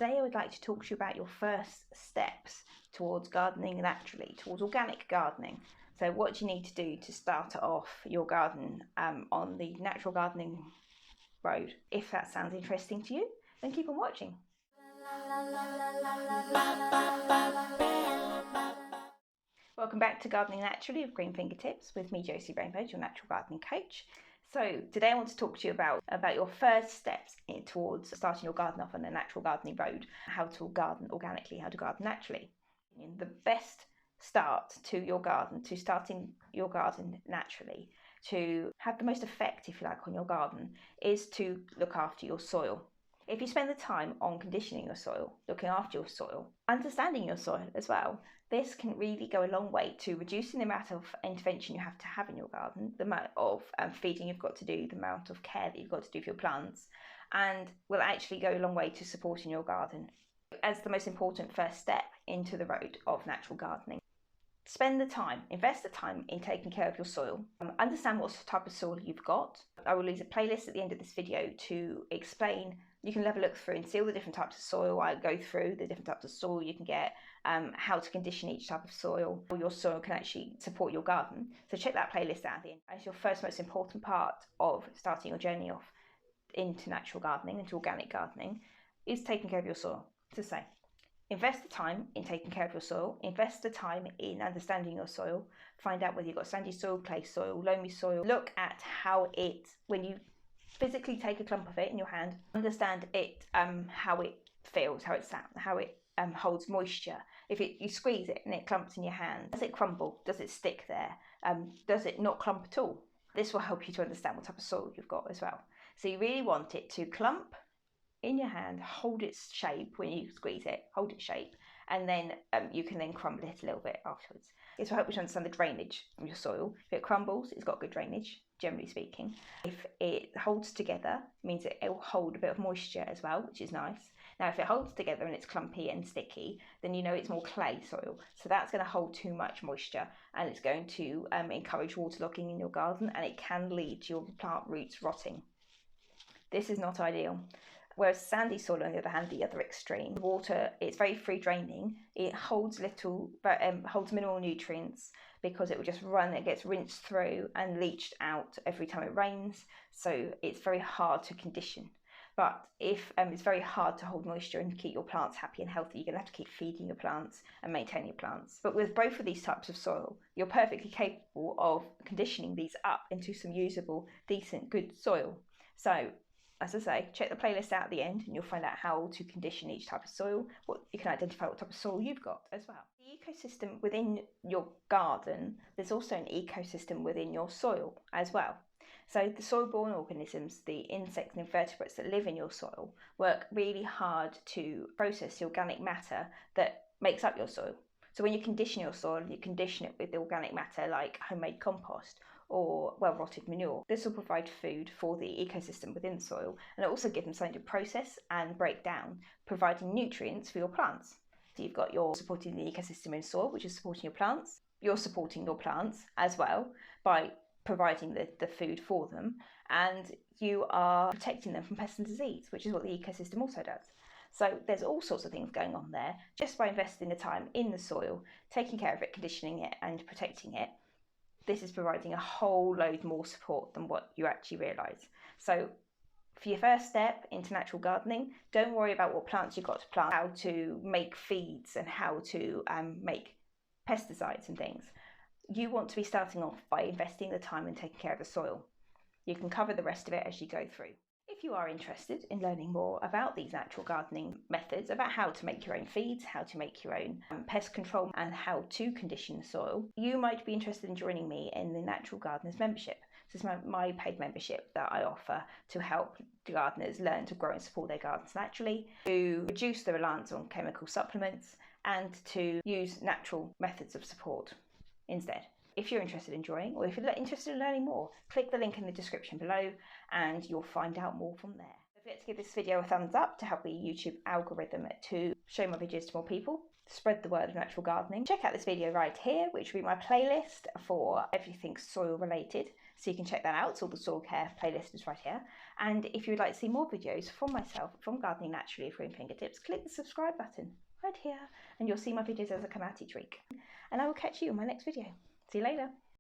Today I would like to talk to you about your first steps towards gardening naturally, towards organic gardening. So what do you need to do to start off your garden on the natural gardening road? If that sounds interesting to you, then keep on watching. Welcome back to Gardening Naturally with Green Fingertips with me, Josie, Rainbird, your natural gardening coach. So today I want to talk to you about your first steps towards starting your garden off on a natural gardening road, how to garden organically, how to garden naturally. The best start to your garden, to starting your garden naturally, to have the most effect, if you like, on your garden, is to look after your soil. If you spend the time on conditioning your soil, looking after your soil, understanding your soil as well, this can really go a long way to reducing the amount of intervention you have to have in your garden, the amount of feeding you've got to do, the amount of care that you've got to do for your plants, and will actually go a long way to supporting your garden as the most important first step into the road of natural gardening. Spend the time, invest the time in taking care of your soil. Understand what type of soil you've got. I will leave a playlist at the end of this video to explain. You can have a look through and see all the different types of soil. I go through the different types of soil you can get, how to condition each type of soil. Your soil can actually support your garden. So check that playlist out at the end. As your first most important part of starting your journey off into natural gardening, into organic gardening, is taking care of your soil. To say, invest the time in taking care of your soil, invest the time in understanding your soil, find out whether you've got sandy soil, clay soil, loamy soil. Look at how it, when you physically take a clump of it in your hand, understand it, how it feels, how it sounds, how it holds moisture. If you squeeze it and it clumps in your hand, does it crumble? Does it stick there? Does it not clump at all? This will help you to understand what type of soil you've got as well. So you really want it to clump in your hand, hold its shape when you squeeze it, hold its shape, and then you can then crumble it a little bit afterwards. This will help you to understand the drainage of your soil. If it crumbles, it's got good drainage, generally speaking. If it holds together, it means it will hold a bit of moisture as well, which is nice. Now, if it holds together and it's clumpy and sticky, then you know it's more clay soil. So that's going to hold too much moisture and it's going to encourage waterlogging in your garden, and it can lead to your plant roots rotting. This is not ideal. Whereas sandy soil, on the other hand, the other extreme, water, it's very free draining. It holds holds minimal nutrients because it will just run, it gets rinsed through and leached out every time it rains. So it's very hard to condition. But if it's very hard to hold moisture and keep your plants happy and healthy, you're going to have to keep feeding your plants and maintaining your plants. But with both of these types of soil, you're perfectly capable of conditioning these up into some usable, decent, good soil. So, as I say, check the playlist out at the end and you'll find out how to condition each type of soil. You can identify what type of soil you've got as well. The ecosystem within your garden, there's also an ecosystem within your soil as well. So the soil-borne organisms, the insects and invertebrates that live in your soil, work really hard to process the organic matter that makes up your soil. So when you condition your soil, you condition it with the organic matter like homemade compost or well-rotted manure. This will provide food for the ecosystem within the soil, and it also gives them something to process and break down, providing nutrients for your plants. So you've got your supporting the ecosystem in soil, which is supporting your plants. You're supporting your plants as well by providing the food for them, and you are protecting them from pests and disease, which is what the ecosystem also does. So there's all sorts of things going on there just by investing the time in the soil, taking care of it, conditioning it and protecting it. This is providing a whole load more support than what you actually realise. So for your first step into natural gardening, don't worry about what plants you've got to plant, how to make feeds and how to make pesticides and things. You want to be starting off by investing the time and taking care of the soil. You can cover the rest of it as you go through. If you are interested in learning more about these natural gardening methods, about how to make your own feeds, how to make your own pest control and how to condition the soil, you might be interested in joining me in the Natural Gardeners membership. This is my paid membership that I offer to help gardeners learn to grow and support their gardens naturally, to reduce the reliance on chemical supplements and to use natural methods of support instead. If you're interested in joining, or if you're interested in learning more, click the link in the description below and you'll find out more from there. If Forget to give this video a thumbs up to help the YouTube algorithm to show my videos to more people. Spread the word of natural gardening. Check out this video right here, which will be my playlist for everything soil related. So you can check that out. So all the soil care playlist is right here. And if you would like to see more videos from myself, from Gardening Naturally with Green Fingertips, click the subscribe button right here and you'll see my videos as I come out each week. And I will catch you in my next video. See you later.